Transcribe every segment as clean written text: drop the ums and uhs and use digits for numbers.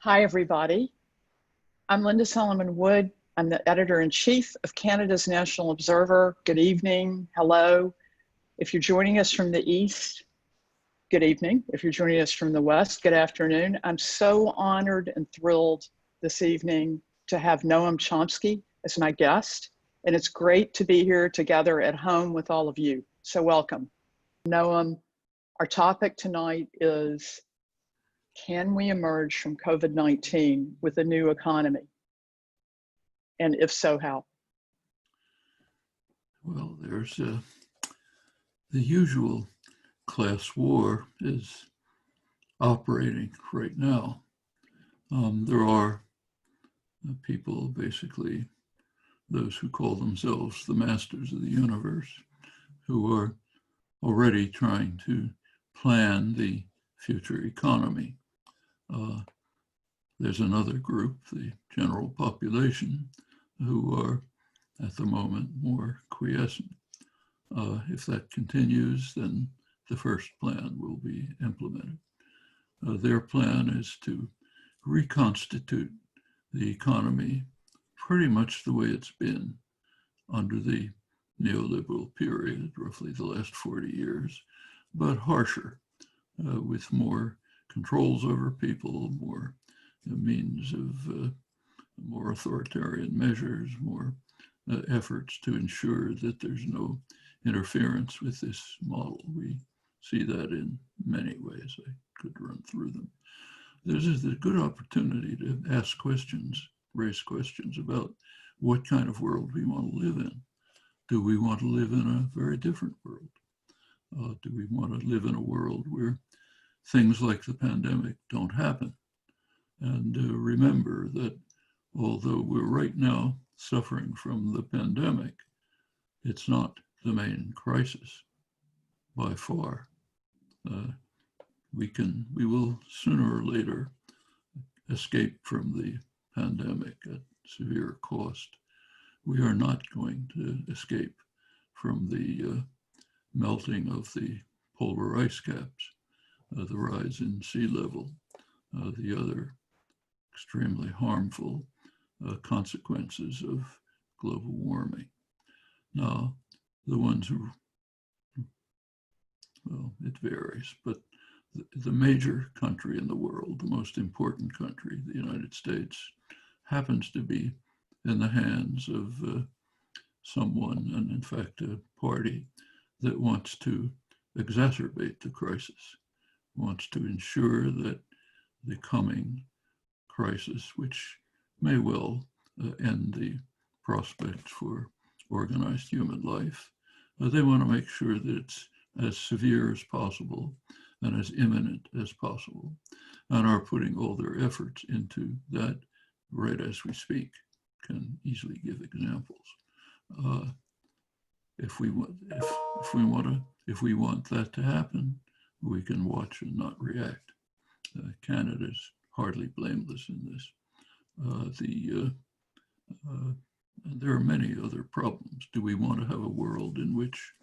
Hi, everybody. I'm Linda Solomon Wood. I'm the editor-in-chief of Canada's National Observer. Good evening. Hello. If you're joining us from the East, good evening. If you're joining us from the West, good afternoon. I'm so honored and thrilled this evening to have Noam Chomsky as my guest. And it's great to be here together at home with all of you. So welcome. Noam, our topic tonight is, can we emerge from COVID-19 with a new economy? And if so, how? Well, there's the usual class war is operating right now. There are people, basically those who call themselves the masters of the universe, who are already trying to plan the future economy. There's another group, the general population, who are at the moment more quiescent. If that continues, then the first plan will be implemented. Their plan is to reconstitute the economy pretty much the way it's been under the neoliberal period, roughly the last 40 years, but harsher, with more controls over people, more means of more authoritarian measures, more efforts to ensure that there's no interference with this model. We see that in many ways. I could run through them. There's a good opportunity to ask questions, raise questions about what kind of world we want to live in. Do we want to live in a very different world? Do we want to live in a world where things like the pandemic don't happen? And remember that although we're right now suffering from the pandemic, it's not the main crisis by far. We will sooner or later escape from the pandemic at severe cost. We are not going to escape from the melting of the polar ice caps, the rise in sea level, the other extremely harmful consequences of global warming. Now, the ones who, well, it varies, but the major country in the world, the most important country, the United States, happens to be in the hands of someone, and in fact a party, that wants to exacerbate the crisis, wants to ensure that the coming crisis, which may well end the prospects for organized human life, they want to make sure that it's as severe as possible and as imminent as possible, and are putting all their efforts into that right as we speak. Can easily give examples. If we want that to happen, we can watch and not react. Canada's hardly blameless in this. There are many other problems. Do we want to have a world in which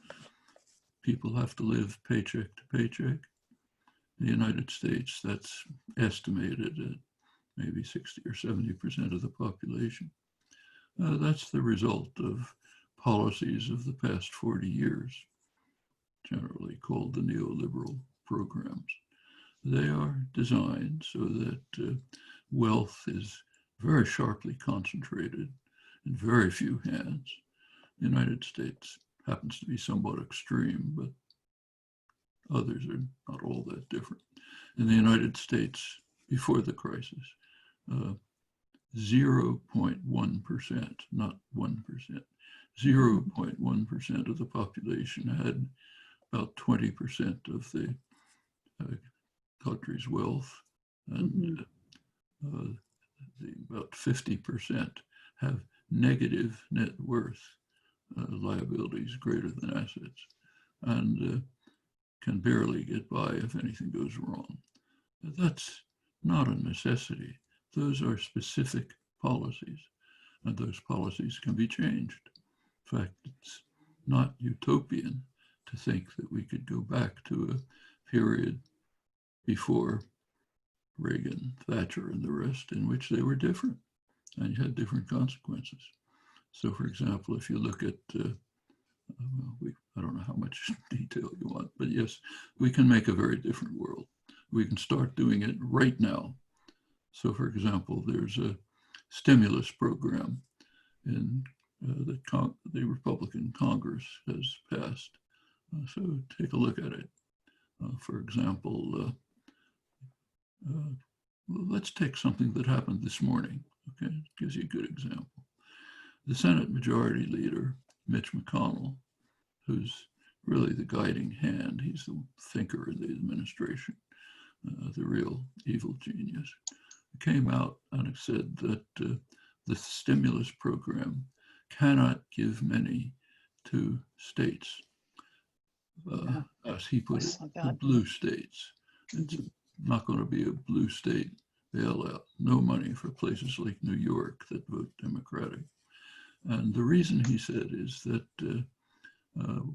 people have to live paycheck to paycheck? In the United States, that's estimated at maybe 60 or 70% of the population. That's the result of policies of the past 40 years, generally called the neoliberal programs. They are designed so that wealth is very sharply concentrated in very few hands. The United States happens to be somewhat extreme, but others are not all that different. In the United States, before the crisis, 0.1%, not 1%, 0.1% of the population had about 20% of the country's wealth, and about 50% have negative net worth, liabilities greater than assets, and can barely get by if anything goes wrong. That's not a necessity. Those are specific policies, and those policies can be changed. In fact, it's not utopian to think that we could go back to a period before Reagan, Thatcher, and the rest, in which they were different and you had different consequences. So, for example, if you look at, I don't know how much detail you want, but yes, we can make a very different world. We can start doing it right now. So, for example, there's a stimulus program in the Republican Congress has passed. So take a look at it. For example, let's take something that happened this morning. Okay, it gives you a good example. The Senate Majority Leader, Mitch McConnell, who's really the guiding hand, he's the thinker of the administration, the real evil genius, came out and said that the stimulus program cannot give money to states, as he put it, the blue states. It's not going to be a blue state bailout. No money for places like New York that vote Democratic. And the reason he said is that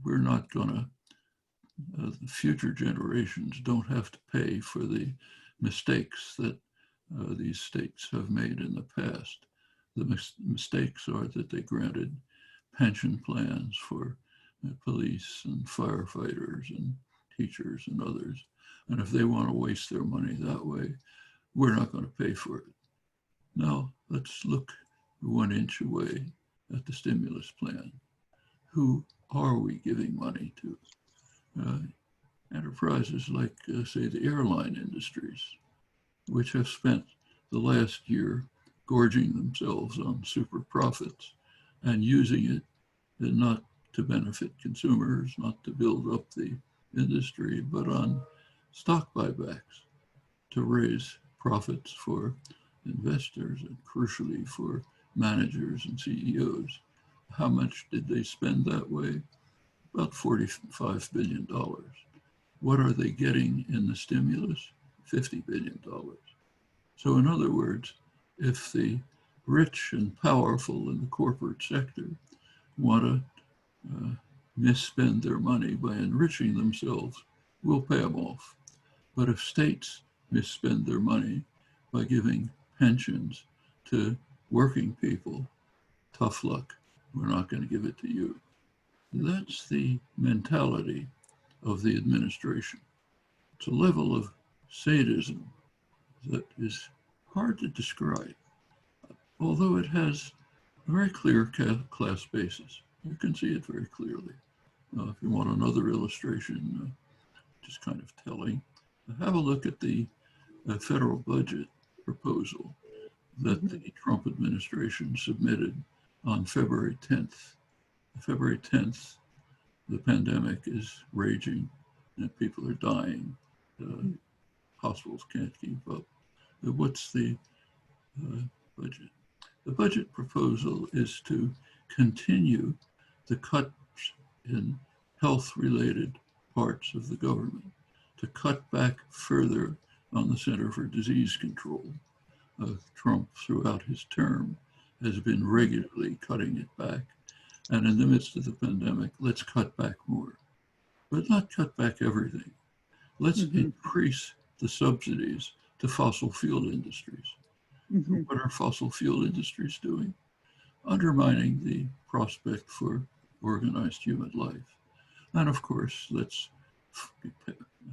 we're not going to, future generations don't have to pay for the mistakes that these states have made in the past. The mistakes are that they granted pension plans for police and firefighters and teachers and others. And if they want to waste their money that way, we're not going to pay for it. Now, let's look 1 inch away at the stimulus plan. Who are we giving money to? Enterprises like, say, the airline industries, which have spent the last year gorging themselves on super profits and using it not to benefit consumers, not to build up the industry, but on stock buybacks to raise profits for investors and crucially for managers and CEOs. How much did they spend that way? About $45 billion. What are they getting in the stimulus? $50 billion. So in other words, if the rich and powerful in the corporate sector want to misspend their money by enriching themselves, we'll pay them off. But if states misspend their money by giving pensions to working people, tough luck, we're not going to give it to you. That's the mentality of the administration. It's a level of sadism that is hard to describe, although it has a very clear class basis. You can see it very clearly. If you want another illustration, just kind of telling, have a look at the federal budget proposal that the Trump administration submitted on February 10th. February 10th, the pandemic is raging and people are dying. Hospitals can't keep up. What's the budget? The budget proposal is to continue the cuts in health-related parts of the government, to cut back further on the Center for Disease Control. Trump, throughout his term, has been regularly cutting it back. And in the midst of the pandemic, let's cut back more, but not cut back everything. Let's increase the subsidies to fossil fuel industries. What are fossil fuel industries doing? Undermining the prospect for organized human life. And of course, let's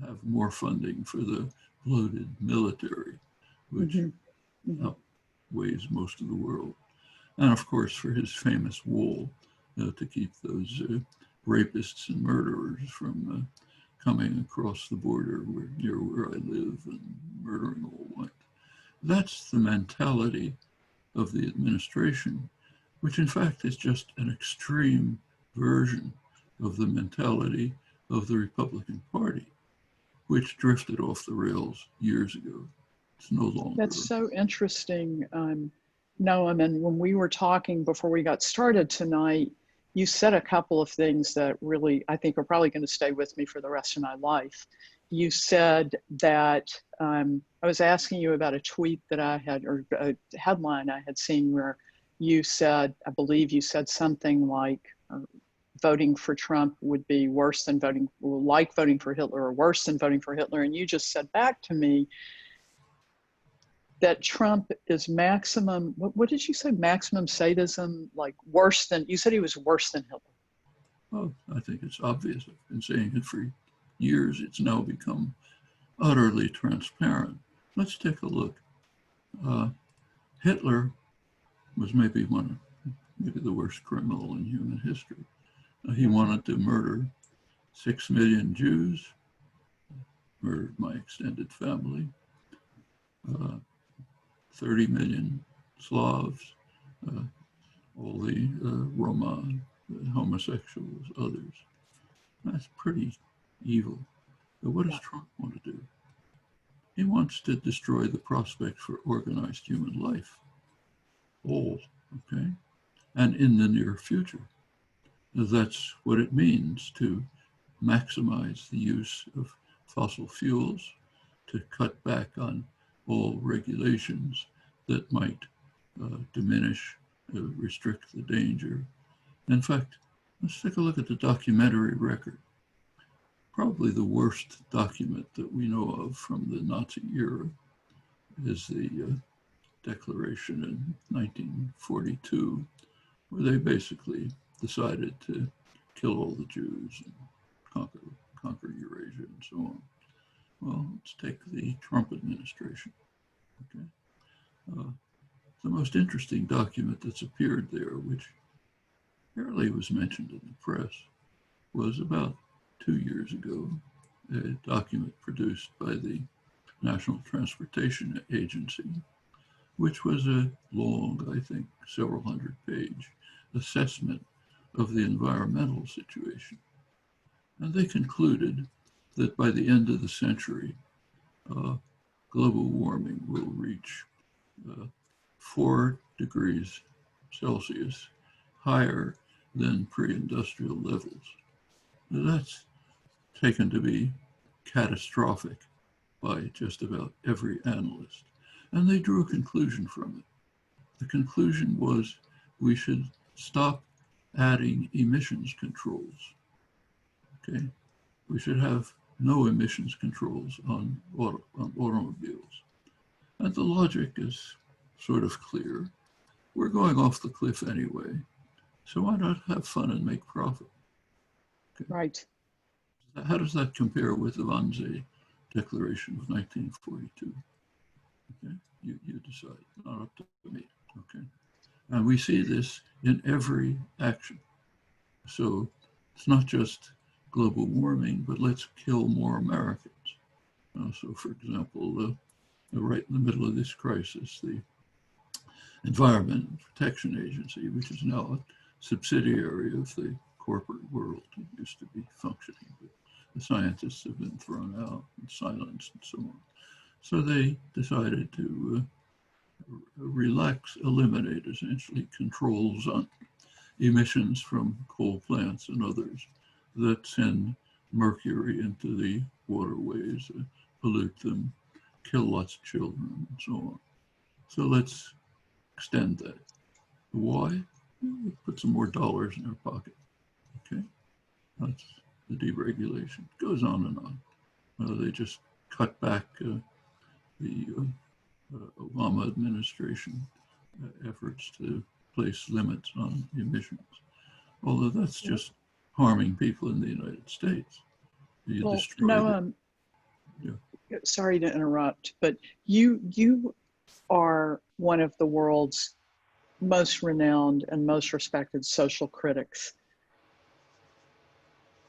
have more funding for the bloated military, which outweighs most of the world. And of course, for his famous wall to keep those rapists and murderers from coming across the border near where I live and murdering all white. That's the mentality of the administration, which in fact is just an extreme version of the mentality of the Republican Party, which drifted off the rails years ago. It's no longer. That's so interesting, Noam. And when we were talking before we got started tonight, you said a couple of things that really, I think, are probably going to stay with me for the rest of my life. You said that I was asking you about a tweet that I had, or a headline I had seen where you said, I believe you said something like, voting for Trump would be worse than voting for Hitler, or worse than voting for Hitler. And you just said back to me, that Trump is maximum, what did you say, maximum sadism, like worse than, you said he was worse than Hitler. Well, I think it's obvious. I've been saying it for years. It's now become utterly transparent. Let's take a look. Hitler was maybe the worst criminal in human history. He wanted to murder 6 million Jews, murdered my extended family, 30 million Slavs, all the Roma, the homosexuals, others. That's pretty evil. But what does Trump want to do? He wants to destroy the prospect for organized human life. All, okay? And in the near future. That's what it means to maximize the use of fossil fuels, to cut back on all regulations that might diminish, restrict the danger. In fact, let's take a look at the documentary record. Probably the worst document that we know of from the Nazi era is the declaration in 1942, where they basically decided to kill all the Jews and conquer Eurasia and so on. Well, let's take the Trump administration. Okay, the most interesting document that's appeared there, which barely was mentioned in the press, was about 2 years ago, a document produced by the National Transportation Agency, which was a long, I think, several hundred-page assessment of the environmental situation. And they concluded that by the end of the century, global warming will reach 4 degrees Celsius higher than pre-industrial levels. Now, that's taken to be catastrophic by just about every analyst. And they drew a conclusion from it. The conclusion was we should stop adding emissions controls. Okay, we should have no emissions controls on automobiles. And the logic is sort of clear. We're going off the cliff anyway, so why not have fun and make profit? Okay. Right. How does that compare with the Wannsee Declaration of 1942? Okay, you decide, not up to me. Okay, and we see this in every action. So it's not just global warming, but let's kill more Americans. So, for example, right in the middle of this crisis, the Environment Protection Agency, which is now a subsidiary of the corporate world, it used to be functioning, but the scientists have been thrown out and silenced and so on. So they decided to eliminate essentially controls on emissions from coal plants and others that send mercury into the waterways, pollute them, kill lots of children, and so on. So let's extend that. Why? Put some more dollars in their pocket. Okay, that's the deregulation. It goes on and on. They just cut back the Obama administration efforts to place limits on emissions. Although that's just harming people in the United States. Well, no, sorry to interrupt, but you are one of the world's most renowned and most respected social critics.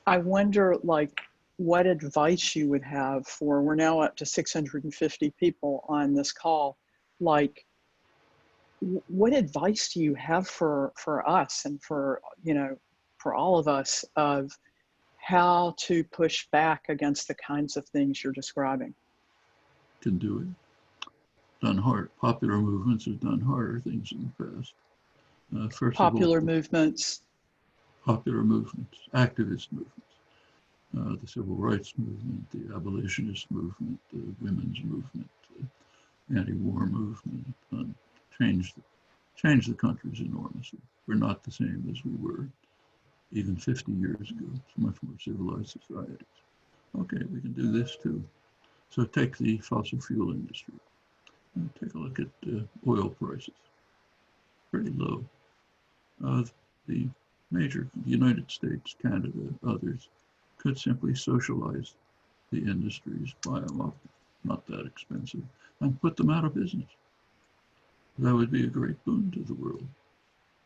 I wonder, like, what advice you would have for, we're now up to 650 people on this call, like, what advice do you have for us and for, you know, for all of us of how to push back against the kinds of things you're describing? Can do it. Done hard. Popular movements have done harder things in the past. First Popular of all, movements. Popular movements, activist movements, the civil rights movement, the abolitionist movement, the women's movement, the anti-war movement, changed the countries enormously. We're not the same as we were even 50 years ago. It's much more civilized societies. Okay, we can do this too. So take the fossil fuel industry. Take a look at oil prices. Pretty low. The major United States, Canada, others could simply socialize the industries, buy them up, not that expensive, and put them out of business. That would be a great boon to the world.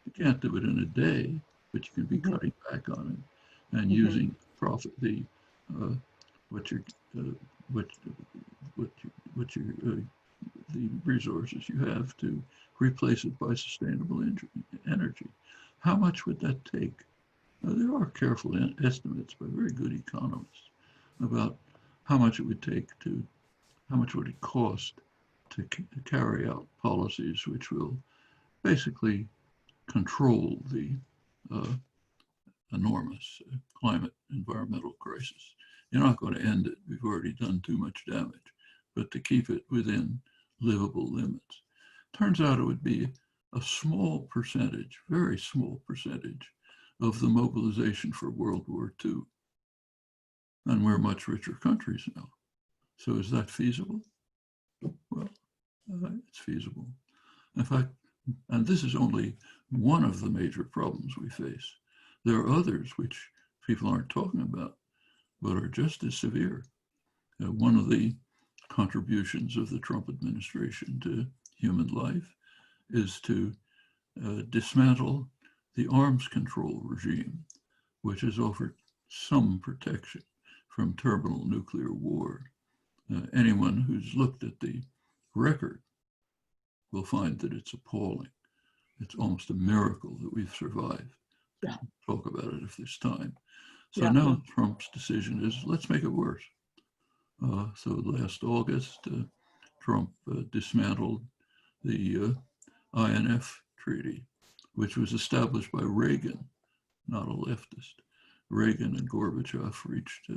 You can't do it in a day, but you can be cutting back on it and using profit the the resources you have to replace it by sustainable energy. How much would that take? There are careful estimates by very good economists about how much it would take to, how much would it cost to carry out policies which will basically control the enormous climate environmental crisis. You're not going to end it. We've already done too much damage, but to keep it within livable limits. Turns out it would be a small percentage, very small percentage of the mobilization for World War II. And we're much richer countries now. So is that feasible? Well, it's feasible. In fact, and this is only one of the major problems we face. There are others which people aren't talking about, but are just as severe. One of the contributions of the Trump administration to human life is to dismantle the arms control regime, which has offered some protection from terminal nuclear war. Anyone who's looked at the record will find that it's appalling. It's almost a miracle that we've survived. Yeah. Talk about it if there's time. So now Trump's decision is, let's make it worse. So last August, Trump dismantled the INF Treaty, which was established by Reagan, not a leftist. Reagan and Gorbachev reached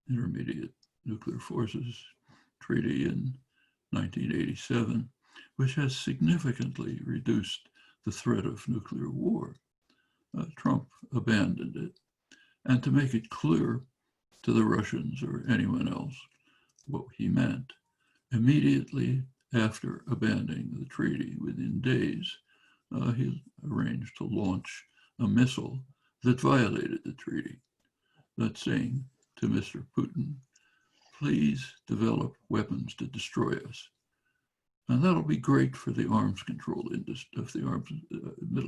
Intermediate Nuclear Forces Treaty in 1987, which has significantly reduced the threat of nuclear war. Trump abandoned it. And to make it clear to the Russians or anyone else what he meant, immediately after abandoning the treaty, within days, he arranged to launch a missile that violated the treaty. That's saying to Mr. Putin, please develop weapons to destroy us. And that'll be great for the arms control industry, of the arms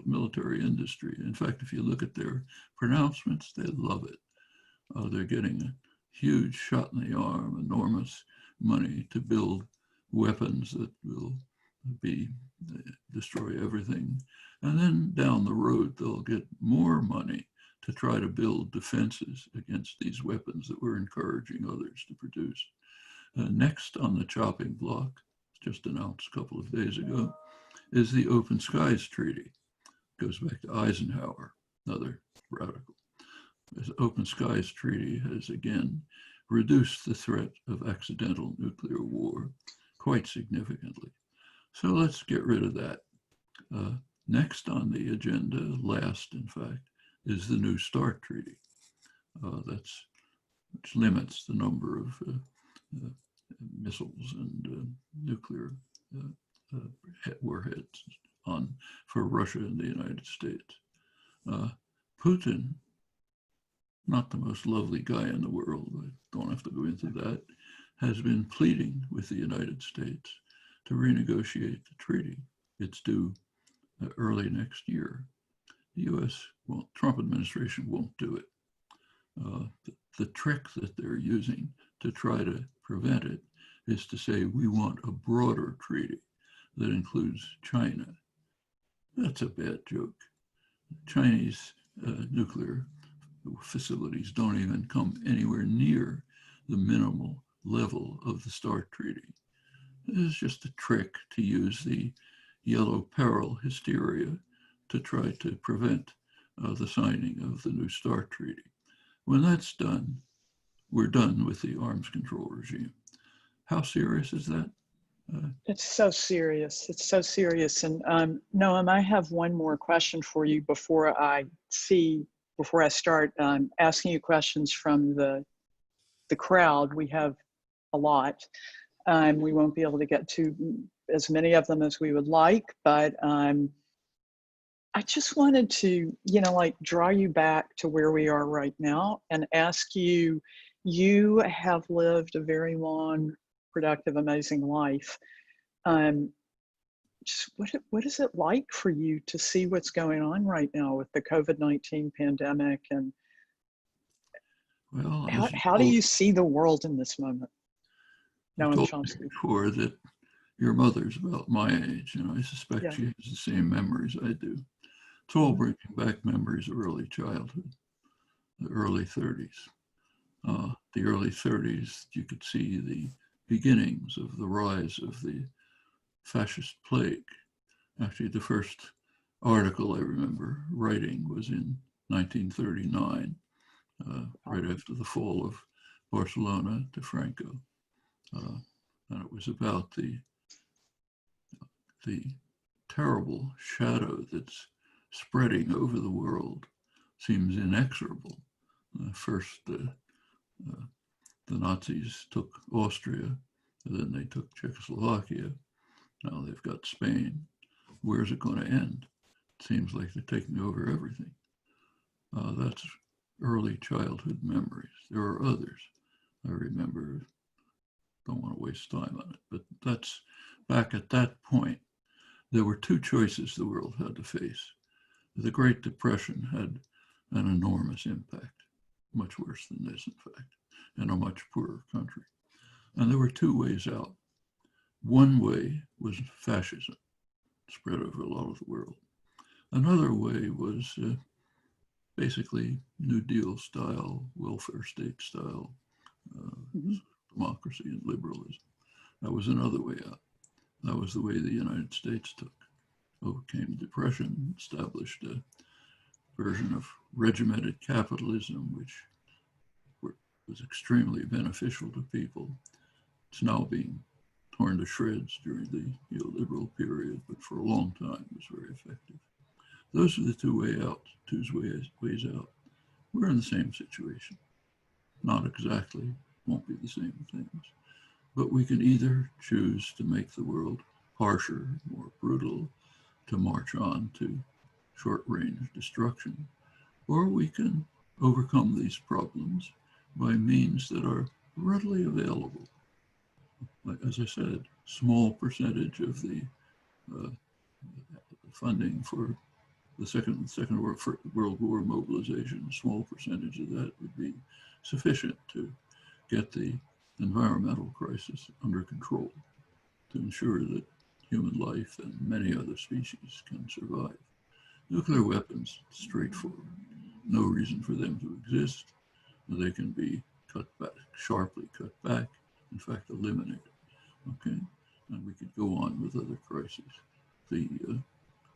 military industry. In fact, if you look at their pronouncements, they love it. They're getting a huge shot in the arm, enormous money to build weapons that will destroy everything. And then down the road, they'll get more money to try to build defenses against these weapons that we're encouraging others to produce. Next on the chopping block, just announced a couple of days ago, is the Open Skies Treaty. It goes back to Eisenhower, another radical. This Open Skies Treaty has again reduced the threat of accidental nuclear war quite significantly. So let's get rid of that. Next on the agenda, last in fact, is the New START Treaty. Which limits the number of missiles and nuclear warheads for Russia and the United States. Putin, not the most lovely guy in the world, I don't have to go into that, has been pleading with the United States to renegotiate the treaty. It's due early next year. The Trump administration won't do it. The trick that they're using to try to prevent it is to say, we want a broader treaty that includes China. That's a bad joke. Chinese nuclear facilities don't even come anywhere near the minimal level of the START Treaty. This is just a trick to use the yellow peril hysteria to try to prevent the signing of the New START Treaty. When that's done, we're done with the arms control regime. How serious is that? It's so serious. It's so serious. And Noam, I have one more question for you before I start asking you questions from the crowd. We have a lot. We won't be able to get to as many of them as we would like, but I just wanted to, like draw you back to where we are right now and ask you, you have lived a very long, productive, amazing life. Just what is it like for you to see what's going on right now with the COVID-19 pandemic, and Well, how do you see the world in this moment? you Noam told me Chomsky. before that your mother's about my age, and I suspect Yeah. she has the same memories I do. It's all bringing back memories of early childhood, the early 30s. The early 30s, you could see the beginnings of the rise of the fascist plague. Actually, the first article I remember writing was in 1939, right after the fall of Barcelona to Franco. And it was about the terrible shadow that's spreading over the world, seems inexorable. First, the Nazis took Austria, and then they took Czechoslovakia. Now they've got Spain. Where's it going to end? It seems like they're taking over everything. That's early childhood memories. There are others. I remember, don't want to waste time on it, but that's back at that point. There were two choices the world had to face. The Great Depression had an enormous impact, much worse than this, in fact, in a much poorer country. And there were two ways out. One way was fascism, spread over a lot of the world. Another way was basically New Deal style, welfare state style, democracy and liberalism. That was another way out. That was the way the United States took. Overcame the Depression, established a version of regimented capitalism, which was extremely beneficial to people. It's now being torn to shreds during the neoliberal period, but for a long time was very effective. Those are the two ways out. We're in the same situation. Not exactly, won't be the same things, but we can either choose to make the world harsher, more brutal, to march on to short-range destruction, or we can overcome these problems by means that are readily available. Like, as I said, small percentage of the funding for the Second World War mobilization, a small percentage of that would be sufficient to get the environmental crisis under control, to ensure that human life and many other species can survive. Nuclear weapons, straightforward. No reason for them to exist. They can be cut back, sharply cut back, in fact, eliminated. Okay? And we could go on with other crises. The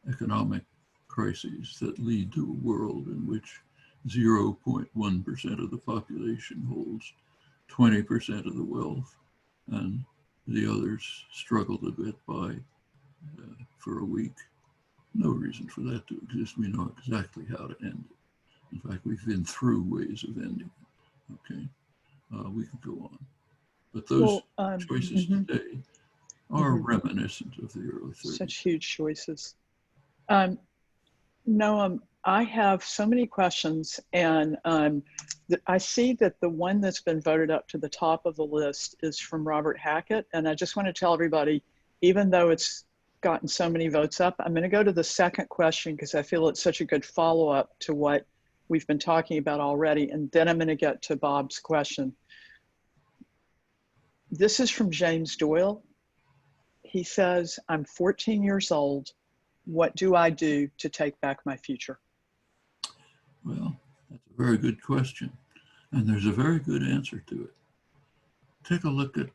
economic crises that lead to a world in which 0.1% of the population holds 20% of the wealth, and the others struggled a bit for a week. No reason for that to exist. We know exactly how to end it. In fact, we've been through ways of ending it. Okay, we could go on, but those choices today are reminiscent of the early 30s. Such huge choices. Noam, I have so many questions, and I see that the one that's been voted up to the top of the list is from Robert Hackett, and I just want to tell everybody, even though it's gotten so many votes up, I'm going to go to the second question because I feel it's such a good follow-up to what we've been talking about already, and then I'm going to get to Bob's question. This is from James Doyle. He says, I'm 14 years old. What do I do to take back my future? Well, that's a very good question. And there's a very good answer to it. Take a look at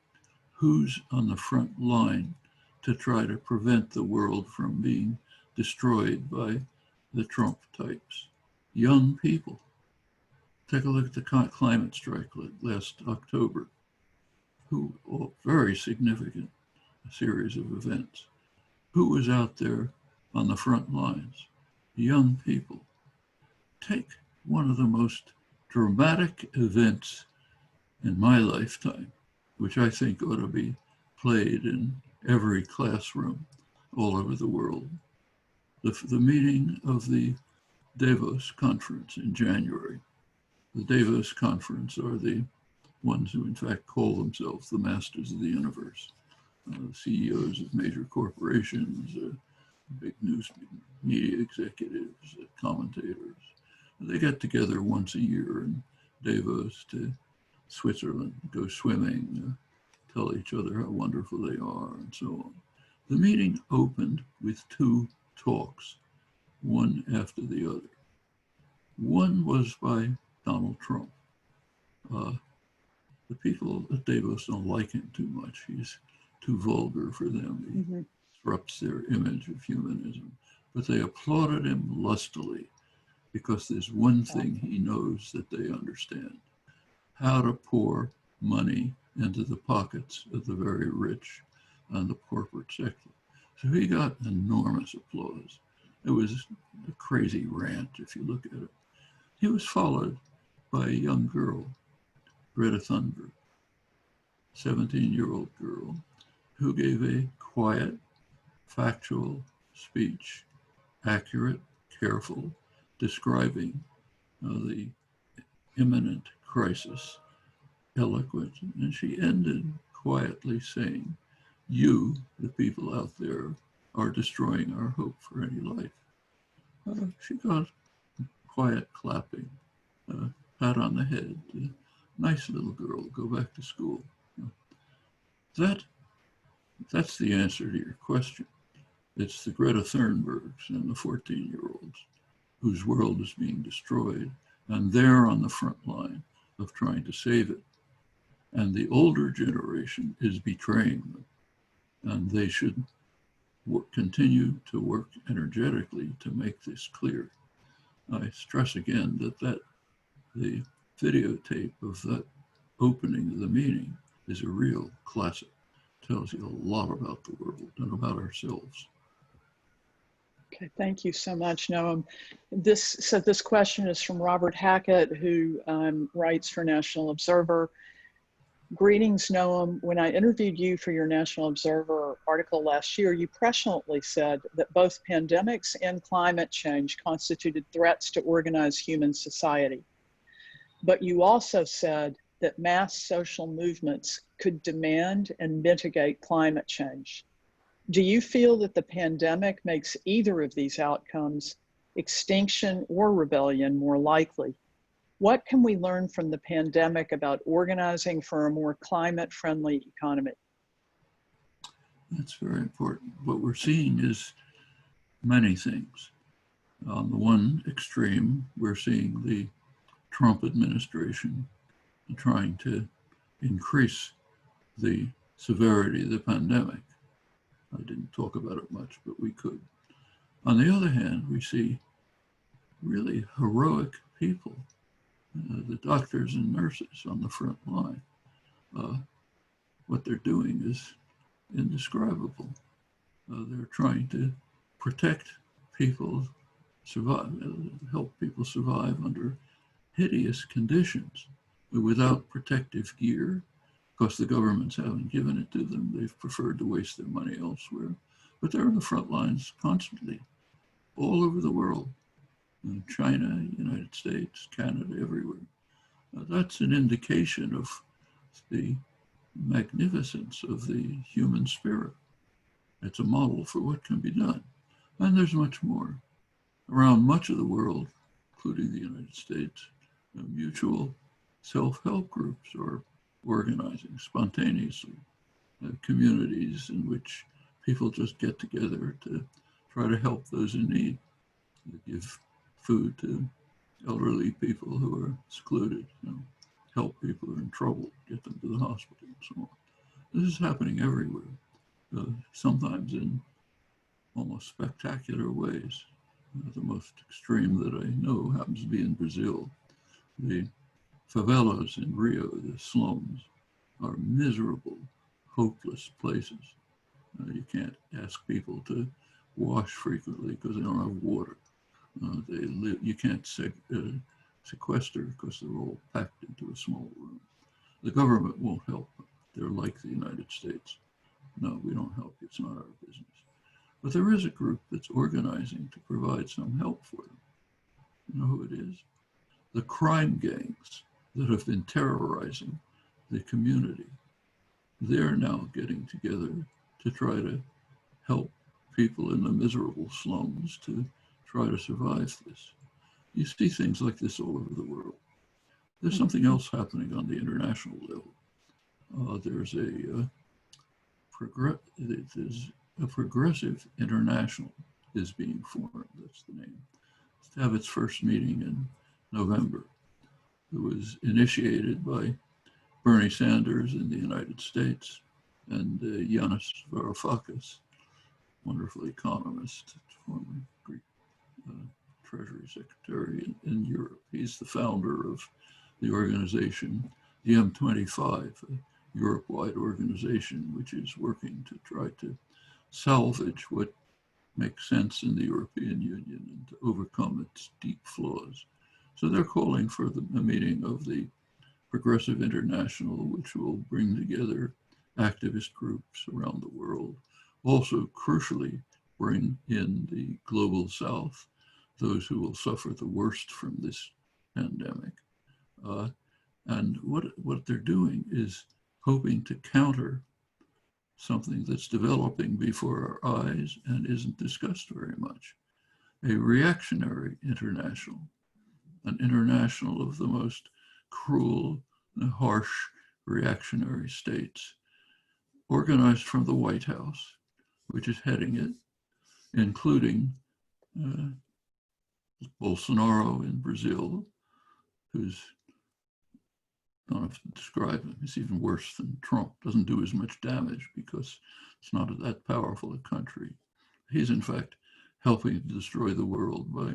who's on the front line to try to prevent the world from being destroyed by the Trump types. Young people. Take a look at the climate strike last October, very significant series of events. Who was out there on the front lines? Young people. Take one of the most dramatic events in my lifetime, which I think ought to be played in every classroom all over the world. The meeting of the Davos conference in January. The Davos conference are the ones who in fact call themselves the masters of the universe. CEOs of major corporations, big news media executives, commentators. They get together once a year in Davos to Switzerland, go swimming, tell each other how wonderful they are, and so on. The meeting opened with two talks, one after the other. One was by Donald Trump. The people at Davos don't like him too much. He's too vulgar for them. He disrupts their image of humanism. But they applauded him lustily because there's one thing he knows that they understand: how to pour money into the pockets of the very rich and the corporate sector. So he got enormous applause. It was a crazy rant if you look at it. He was followed by a young girl, Greta Thunberg, 17-year-old girl, who gave a quiet, factual speech, accurate, careful, describing the imminent crisis, eloquent, and she ended quietly saying, "You, the people out there, are destroying our hope for any life." She got quiet clapping, pat on the head, nice little girl, go back to school. That's the answer to your question. It's the Greta Thunbergs and the 14-year-olds whose world is being destroyed, and they're on the front line of trying to save it. And the older generation is betraying them, and they should continue to work energetically to make this clear. I stress again that the videotape of that opening of the meeting is a real classic. Tells you a lot about the world and about ourselves. Okay, thank you so much, Noam. This question is from Robert Hackett, who writes for National Observer. Greetings, Noam. When I interviewed you for your National Observer article last year, you presciently said that both pandemics and climate change constituted threats to organized human society. But you also said that mass social movements could demand and mitigate climate change. Do you feel that the pandemic makes either of these outcomes, extinction or rebellion, more likely? What can we learn from the pandemic about organizing for a more climate-friendly economy? That's very important. What we're seeing is many things. On the one extreme, we're seeing the Trump administration trying to increase the severity of the pandemic. I didn't talk about it much, but we could. On the other hand, we see really heroic people, the doctors and nurses on the front line. What they're doing is indescribable. They're trying to protect people, help people survive under hideous conditions without protective gear. Of course, the governments haven't given it to them. They've preferred to waste their money elsewhere. But they're on the front lines constantly, all over the world. China, United States, Canada, everywhere. That's an indication of the magnificence of the human spirit. It's a model for what can be done. And there's much more. Around much of the world, including the United States, mutual self-help groups are organizing spontaneously, communities in which people just get together to try to help those in need, give food to elderly people who are secluded, help people who are in trouble, get them to the hospital, and so on. This is happening everywhere, sometimes in almost spectacular ways. The most extreme that I know happens to be in Brazil. The favelas in Rio, the slums, are miserable, hopeless places. You can't ask people to wash frequently because they don't have water. You can't sequester because they're all packed into a small room. The government won't help them. They're like the United States. No, we don't help you. It's not our business. But there is a group that's organizing to provide some help for them. You know who it is? The crime gangs that have been terrorizing the community. They're now getting together to try to help people in the miserable slums to try to survive this. You see things like this all over the world. There's something else happening on the international level. There's a progressive international is being formed. That's the name. It's to have its first meeting in November. It was initiated by Bernie Sanders in the United States and Yanis Varoufakis, wonderful economist, former Greek Treasury Secretary in Europe. He's the founder of the organization, the M25, a Europe-wide organization which is working to try to salvage what makes sense in the European Union and to overcome its deep flaws. So they're calling for a meeting of the Progressive International, which will bring together activist groups around the world. Also, crucially, bring in the global south, those who will suffer the worst from this pandemic. And what they're doing is hoping to counter something that's developing before our eyes and isn't discussed very much. A reactionary international, an international of the most cruel and harsh reactionary states, organized from the White House, which is heading it, including Bolsonaro in Brazil, who's, I don't know if to describe him, he's even worse than Trump, doesn't do as much damage because it's not that powerful a country. He's in fact helping to destroy the world by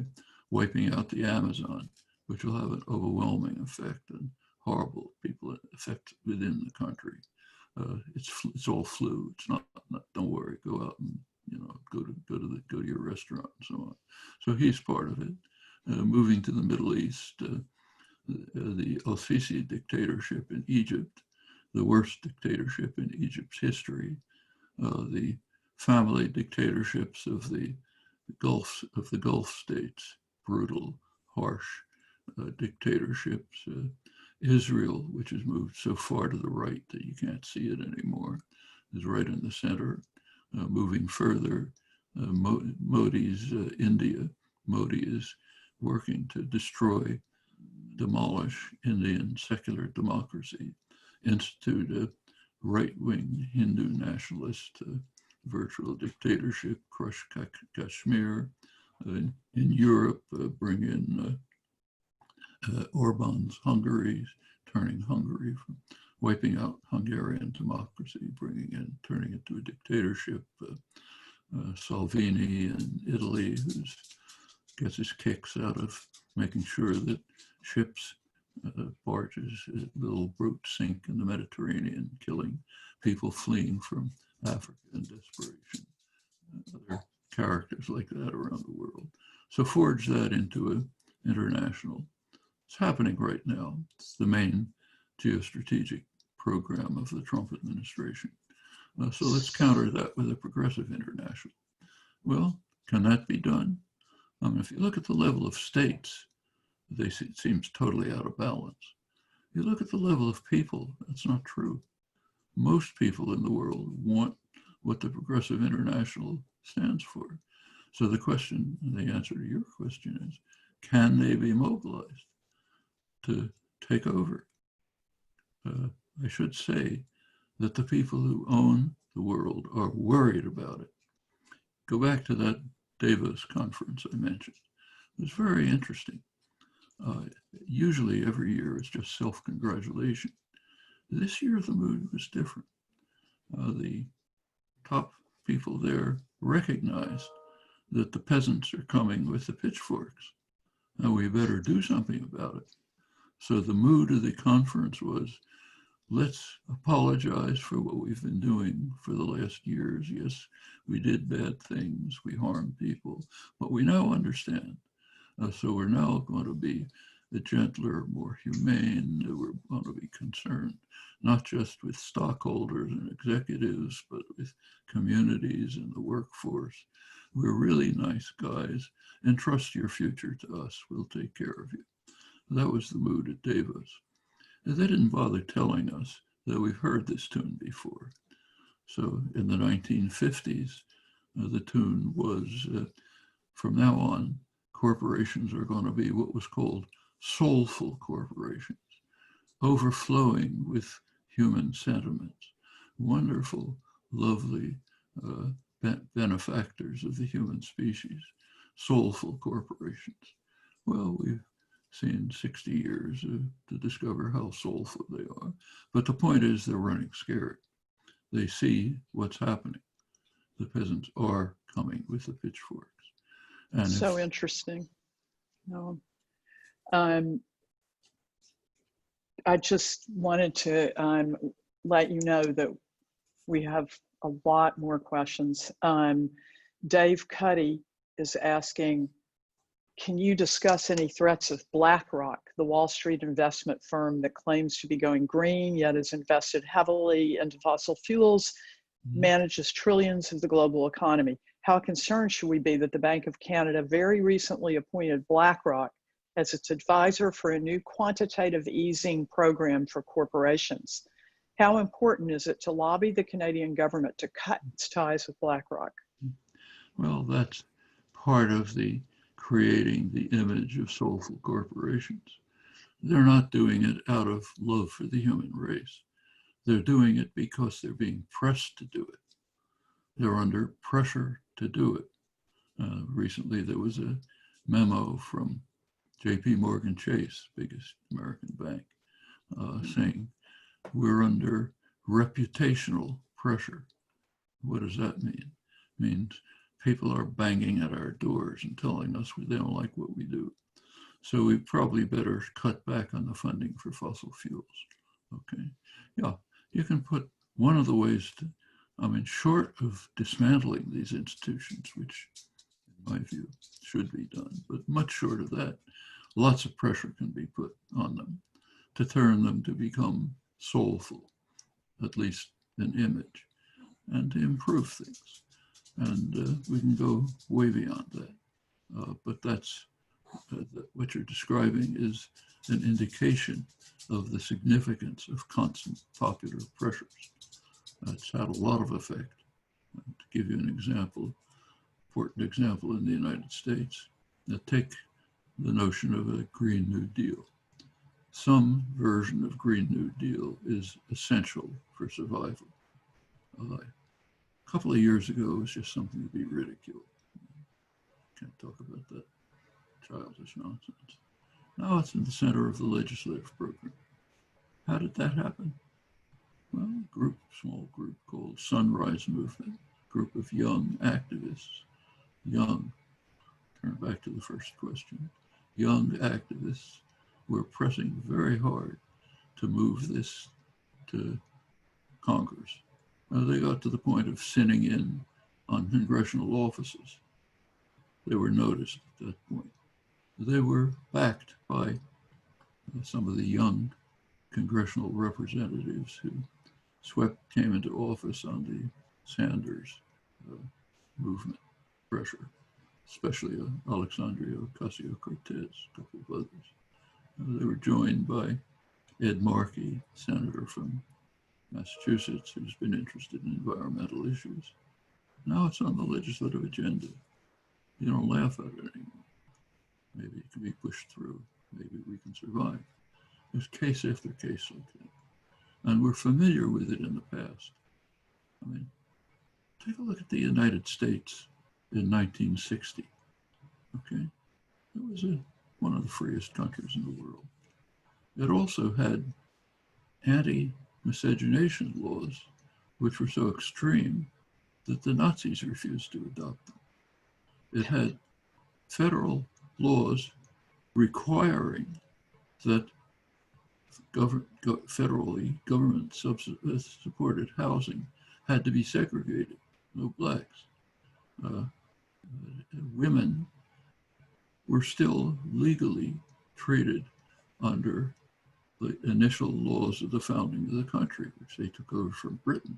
wiping out the Amazon, which will have an overwhelming effect and horrible people effect within the country. It's all flu. It's not. Don't worry. Go out and go to your restaurant and so on. So he's part of it. Moving to the Middle East, the El-Sisi dictatorship in Egypt, the worst dictatorship in Egypt's history. The family dictatorships of the Gulf states, brutal, harsh dictatorships. Israel, which has moved so far to the right that you can't see it anymore, is right in the center. Moving further, Modi's India. Modi is working to destroy, demolish Indian secular democracy, institute a right-wing Hindu nationalist virtual dictatorship, crush Kashmir. In Europe, bring in Orban's Hungary, turning Hungary from wiping out Hungarian democracy, turning it to a dictatorship. Salvini in Italy, who gets his kicks out of making sure that ships, barges, little boats sink in the Mediterranean, killing people fleeing from Africa in desperation. Other characters like that around the world. So forge that into an international. It's happening right now. It's the main geostrategic program of the Trump administration. So let's counter that with a progressive international. Well, can that be done? If you look at the level of states, it seems totally out of balance. You look at the level of people, that's not true. Most people in the world want what the Progressive International stands for. So the question, and the answer to your question is, can they be mobilized to take over? I should say that the people who own the world are worried about it. Go back to that Davos conference I mentioned. It was very interesting. Usually every year it's just self-congratulation. This year the mood was different. The top people there recognized that the peasants are coming with the pitchforks. Now we better do something about it. So the mood of the conference was, let's apologize for what we've been doing for the last years. Yes, we did bad things, we harmed people, but we now understand. So we're now going to be the gentler, more humane, that we're going to be concerned not just with stockholders and executives, but with communities and the workforce. We're really nice guys, and trust your future to us. We'll take care of you. That was the mood at Davos. And they didn't bother telling us that we've heard this tune before. So in the 1950s, the tune was, from now on, corporations are going to be what was called soulful corporations, overflowing with human sentiments, wonderful, lovely benefactors of the human species, soulful corporations. Well, we've seen 60 years to discover how soulful they are. But the point is they're running scared. They see what's happening. The peasants are coming with the pitchforks. And so interesting. I just wanted to let you know that we have a lot more questions. Dave Cuddy is asking, can you discuss any threats of BlackRock, the Wall Street investment firm that claims to be going green, yet is invested heavily into fossil fuels, manages trillions of the global economy? How concerned should we be that the Bank of Canada very recently appointed BlackRock as its advisor for a new quantitative easing program for corporations? How important is it to lobby the Canadian government to cut its ties with BlackRock? Well, that's part of the creating the image of soulful corporations. They're not doing it out of love for the human race. They're doing it because they're being pressed to do it. They're under pressure to do it. Recently, there was a memo from JP Morgan Chase, biggest American bank, saying we're under reputational pressure. What does that mean? It means people are banging at our doors and telling us they don't like what we do. So we probably better cut back on the funding for fossil fuels. Okay, yeah, you can put one of the ways to, short of dismantling these institutions, which in my view should be done, but much short of that, lots of pressure can be put on them to turn them to become soulful, at least an image, and to improve things. And we can go way beyond that. But that's what you're describing is an indication of the significance of constant popular pressures. It's had a lot of effect. To give you an example, important example in the United States, take the notion of a Green New Deal. Some version of Green New Deal is essential for survival. A couple of years ago, it was just something to be ridiculed. Can't talk about that childish nonsense. Now it's in the center of the legislative program. How did that happen? Well, a small group called Sunrise Movement, group of young activists, turn back to the first question, young activists were pressing very hard to move this to Congress. They got to the point of sitting in on congressional offices. They were noticed at that point. They were backed by some of the young congressional representatives who came into office on the Sanders movement pressure, especially Alexandria Ocasio-Cortez, a couple of others. They were joined by Ed Markey, senator from Massachusetts, who's been interested in environmental issues. Now it's on the legislative agenda. You don't laugh at it anymore. Maybe it can be pushed through. Maybe we can survive. There's case after case like that. And we're familiar with it in the past. Take a look at the United States in 1960. Okay? It was one of the freest countries in the world. It also had anti-miscegenation laws, which were so extreme that the Nazis refused to adopt them. It had federal laws requiring that federally government-supported housing had to be segregated, no blacks. Women were still legally treated under the initial laws of the founding of the country, which they took over from Britain,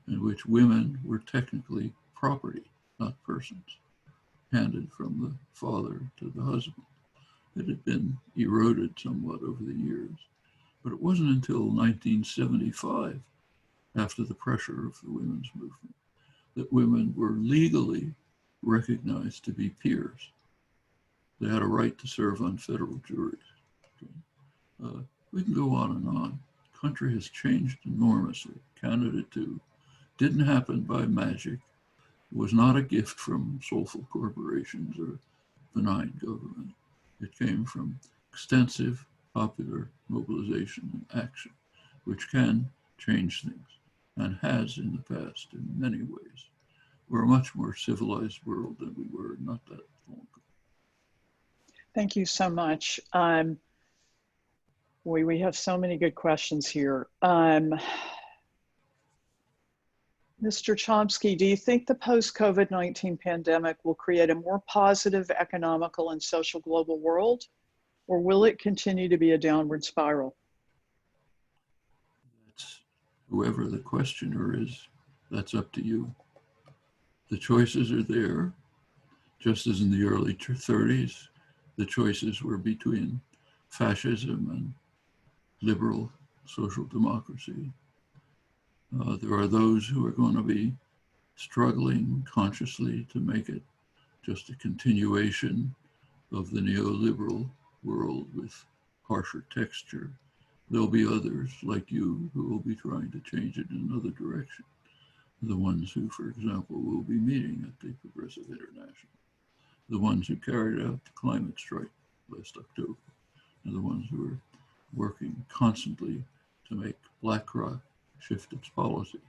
in which women were technically property, not persons, handed from the father to the husband. It had been eroded somewhat over the years, but it wasn't until 1975, after the pressure of the women's movement, that women were legally recognized to be peers. They had a right to serve on federal juries. We can go on and on. The country has changed enormously. Canada too. Didn't happen by magic. It was not a gift from soulful corporations or benign government. It came from extensive popular mobilization and action, which can change things and has in the past in many ways. We're a much more civilized world than we were not that long ago. Thank you so much. We have so many good questions here. Mr. Chomsky, do you think the post-COVID-19 pandemic will create a more positive economical and social global world, or will it continue to be a downward spiral? That's whoever the questioner is, that's up to you. The choices are there, just as in the early 30s, the choices were between fascism and liberal social democracy. There are those who are going to be struggling consciously to make it just a continuation of the neoliberal world with harsher texture. There'll be others like you who will be trying to change it in another direction. The ones who, for example, will be meeting at the Progressive International. The ones who carried out the climate strike last October. And the ones who are working constantly to make BlackRock shift its policies,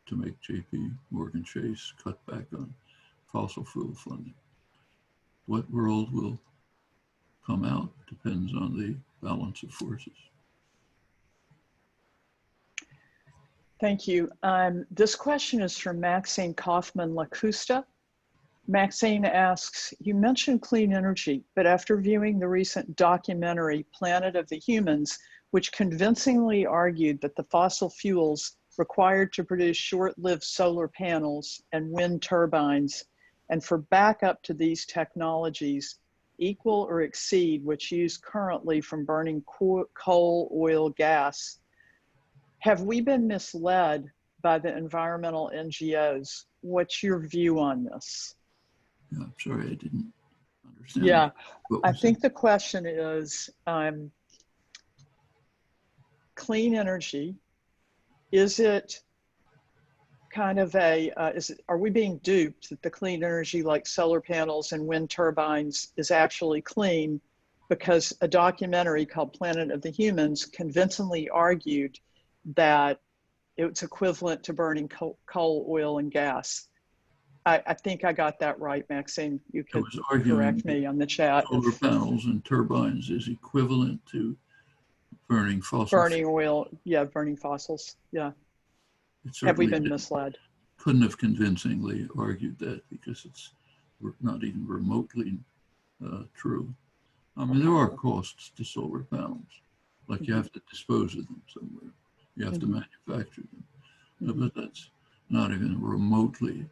to make JP Morgan Chase cut back on fossil fuel funding. What world will come out depends on the balance of forces. Thank you. This question is from Maxine Kaufman-Lacusta. Maxine asks, you mentioned clean energy, but after viewing the recent documentary, Planet of the Humans, which convincingly argued that the fossil fuels required to produce short-lived solar panels and wind turbines, and for backup to these technologies, equal or exceed what's used currently from burning coal, oil, gas. Have we been misled by the environmental NGOs? What's your view on this? Yeah, I'm sorry, I didn't understand. Yeah, I think the question is, clean energy, is it kind of a, are we being duped that the clean energy like solar panels and wind turbines is actually clean because a documentary called Planet of the Humans convincingly argued that it's equivalent to burning coal, oil, and gas? I think I got that right, Maxine. You could correct me on the chat. Solar panels and turbines is equivalent to burning fossil burning oil, yeah, burning fossils, yeah. Have we been misled? Couldn't have convincingly argued that because it's not even remotely true. I mean, there are costs to solar panels, like you have to dispose of them somewhere. You have to manufacture them, but that's not even remotely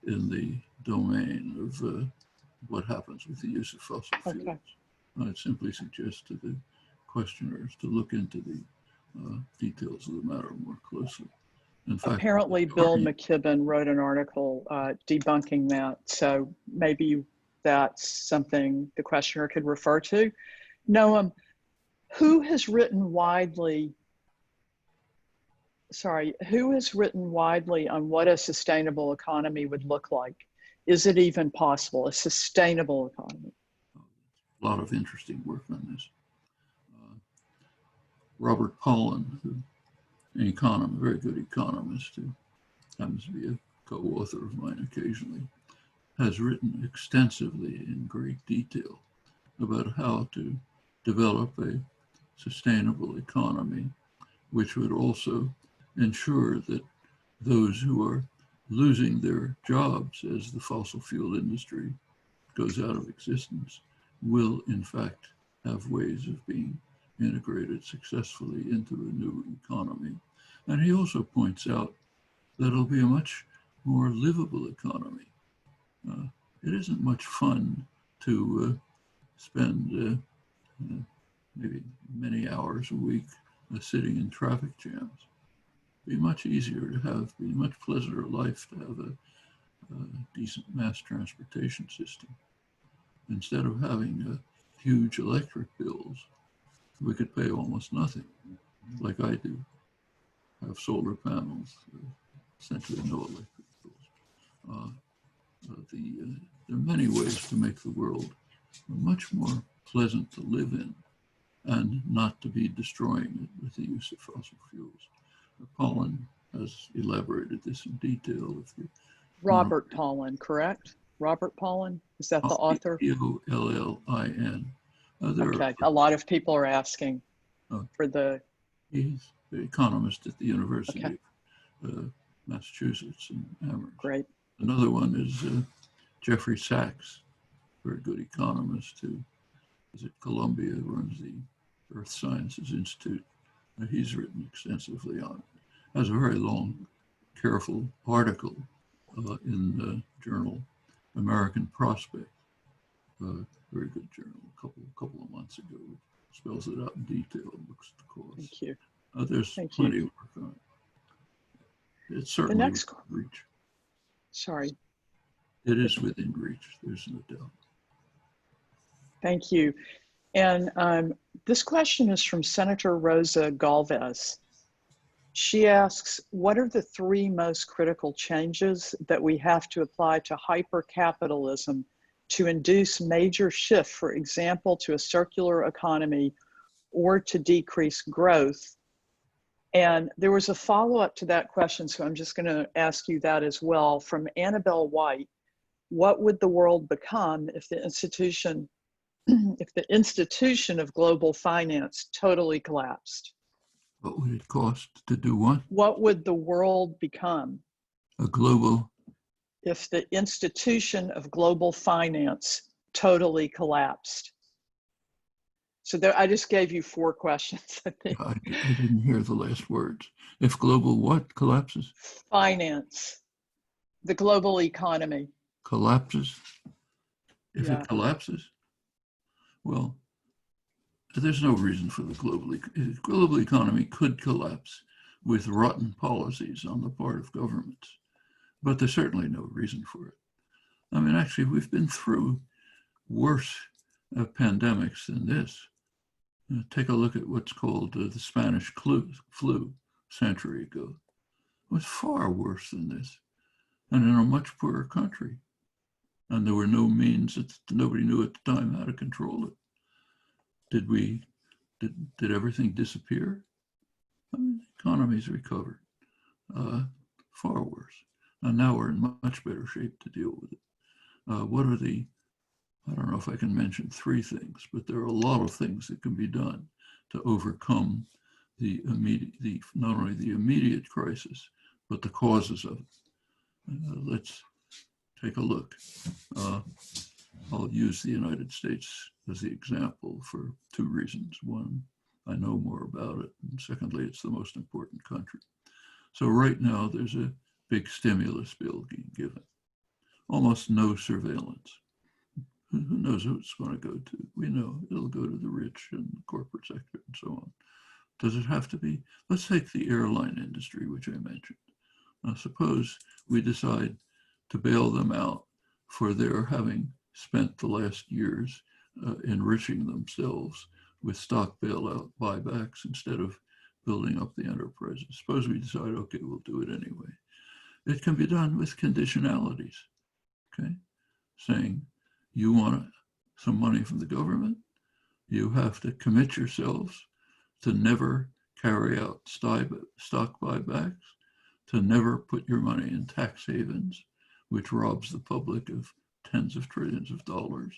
in the domain of what happens with the use of fossil fuels. I'd simply suggest to the questioners to look into the details of the matter more closely. In fact, apparently Bill McKibben wrote an article debunking that, so maybe that's something the questioner could refer to. Noam, who has written widely on what a sustainable economy would look like? Is it even possible, a sustainable economy? A lot of interesting work on this. Robert Pollin, an economist, a very good economist who happens to be a co-author of mine occasionally, has written extensively in great detail about how to develop a sustainable economy, which would also ensure that those who are losing their jobs as the fossil fuel industry goes out of existence will in fact have ways of being integrated successfully into a new economy. And he also points out that it'll be a much more livable economy. It isn't much fun to spend maybe many hours a week sitting in traffic jams. Be much easier to have, be much pleasanter life to have a decent mass transportation system. Instead of having huge electric bills, we could pay almost nothing, like I do. I have solar panels, essentially no electric bills. There are many ways to make the world much more pleasant to live in and not to be destroying it with the use of fossil fuels. Pollan has elaborated this in detail. If you Robert Pollin, correct? Robert Pollin, is that the author? Pollin. Okay, a lot of people are asking for the... He's the economist at the University of Massachusetts in Amherst. Great. Another one is Jeffrey Sachs, very good economist who is at Columbia, runs the Earth Sciences Institute. He's written extensively on it. Has a very long, careful article in the journal American Prospect, very good journal, a couple of months ago. It spells it out in detail, looks at the cost. Thank you. There's plenty of work on it. It's certainly within reach. Sorry. It is within reach, there's no doubt. Thank you. And this question is from Senator Rosa Galvez. She asks, what are the 3 most critical changes that we have to apply to hypercapitalism to induce major shift, for example, to a circular economy or to decrease growth? And there was a follow-up to that question, so I'm just going to ask you that as well. From Annabelle White, what would the world become if the institution of global finance totally collapsed? What would it cost to do what? What would the world become? A global... If the institution of global finance totally collapsed. So there, I just gave you 4 questions, I think. I didn't hear the last words. If global what collapses? Finance, the global economy. Collapses? If it collapses? Well, there's no reason for the global economy could collapse with rotten policies on the part of governments, but there's certainly no reason for it. I mean, actually, we've been through worse pandemics than this. Take a look at what's called the Spanish flu a century ago. It was far worse than this, and in a much poorer country. And there were no means, nobody knew at the time how to control it. Did everything disappear? I mean, the economy's recovered, far worse. And now we're in much better shape to deal with it. What are I don't know if I can mention 3 things, but there are a lot of things that can be done to overcome not only the immediate crisis, but the causes of it. Let's take a look. I'll use the United States as the example for 2 reasons. One, I know more about it. And secondly, it's the most important country. So right now there's a big stimulus bill being given. Almost no surveillance. Who knows who it's going to go to? We know it'll go to the rich and the corporate sector and so on. Does it have to be? Let's take the airline industry, which I mentioned. Now, suppose we decide to bail them out for their having spent the last years enriching themselves with stock bailout buybacks instead of building up the enterprises. Suppose we decide, okay, we'll do it anyway. It can be done with conditionalities, okay? Saying, you want some money from the government, you have to commit yourselves to never carry out stock buybacks, to never put your money in tax havens, which robs the public of tens of trillions of dollars,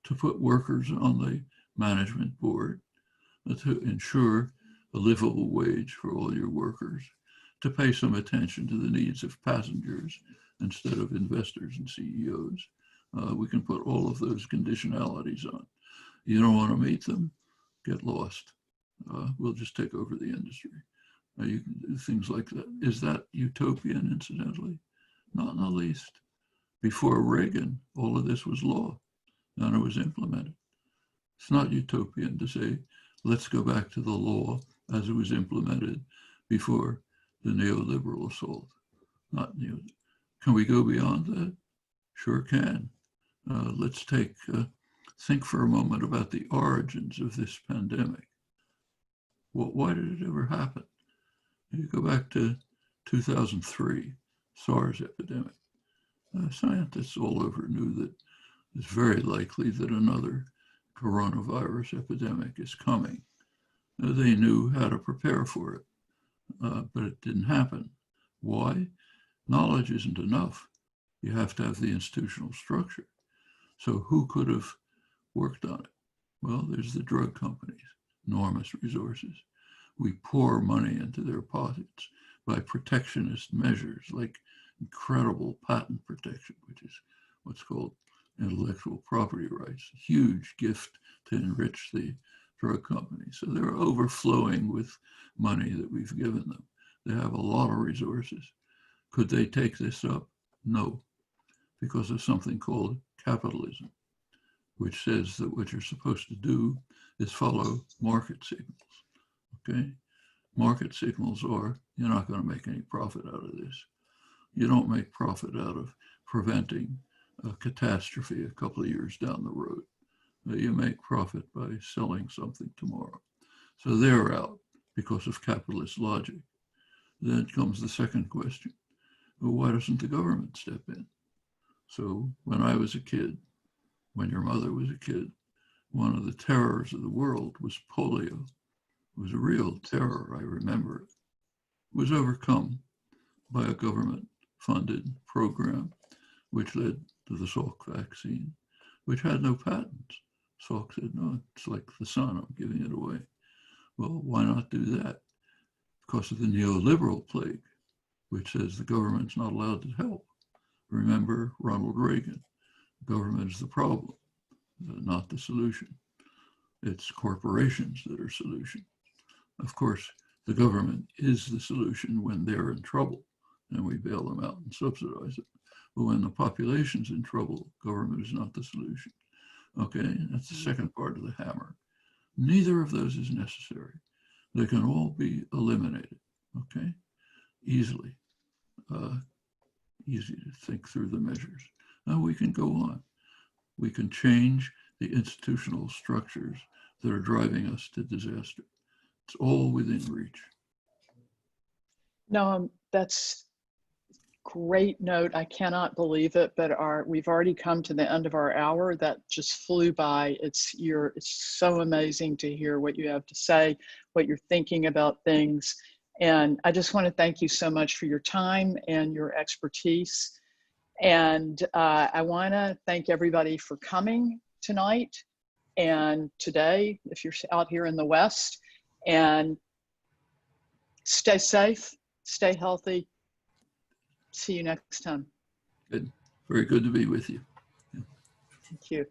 to put workers on the management board, to ensure a livable wage for all your workers, to pay some attention to the needs of passengers instead of investors and CEOs. We can put all of those conditionalities on. You don't want to meet them, get lost. We'll just take over the industry. You can do things like that. Is that utopian, incidentally? Not in the least. Before Reagan, all of this was law. None of it was implemented. It's not utopian to say, let's go back to the law as it was implemented before the neoliberal assault. Not neo. Can we go beyond that? Sure can. Let's think for a moment about the origins of this pandemic. Why did it ever happen? You go back to 2003, SARS epidemic. Scientists all over knew that it's very likely that another coronavirus epidemic is coming. They knew how to prepare for it, but it didn't happen. Why? Knowledge isn't enough. You have to have the institutional structure. So who could have worked on it? Well, there's the drug companies, enormous resources. We pour money into their pockets by protectionist measures like incredible patent protection, which is what's called intellectual property rights, a huge gift to enrich the drug companies. So they're overflowing with money that we've given them. They have a lot of resources. Could they take this up? No, because of something called capitalism, which says that what you're supposed to do is follow market signals, okay? Market signals are, you're not going to make any profit out of this. You don't make profit out of preventing a catastrophe a couple of years down the road. You make profit by selling something tomorrow. So they're out because of capitalist logic. Then comes the second question. Well, why doesn't the government step in? So when I was a kid, when your mother was a kid, one of the terrors of the world was polio. It was a real terror, I remember it. It was overcome by a government-funded program, which led to the Salk vaccine, which had no patents. Salk said, no, it's like the sun, I'm giving it away. Well, why not do that? Because of the neoliberal plague, which says the government's not allowed to help. Remember Ronald Reagan, government is the problem, not the solution. It's corporations that are solution. Of course, the government is the solution when they're in trouble and we bail them out and subsidize it. But when the population's in trouble, government is not the solution. Okay, that's the second part of the hammer. Neither of those is necessary. They can all be eliminated, okay, easily. Easy to think through the measures. Now we can go on. We can change the institutional structures that are driving us to disaster. It's all within reach. No, that's great note. I cannot believe it, but we've already come to the end of our hour. That just flew by. It's so amazing to hear what you have to say, what you're thinking about things. And I just want to thank you so much for your time and your expertise. And I want to thank everybody for coming tonight and today, if you're out here in the West. And stay safe, stay healthy. See you next time. Good. Very good to be with you. Thank you.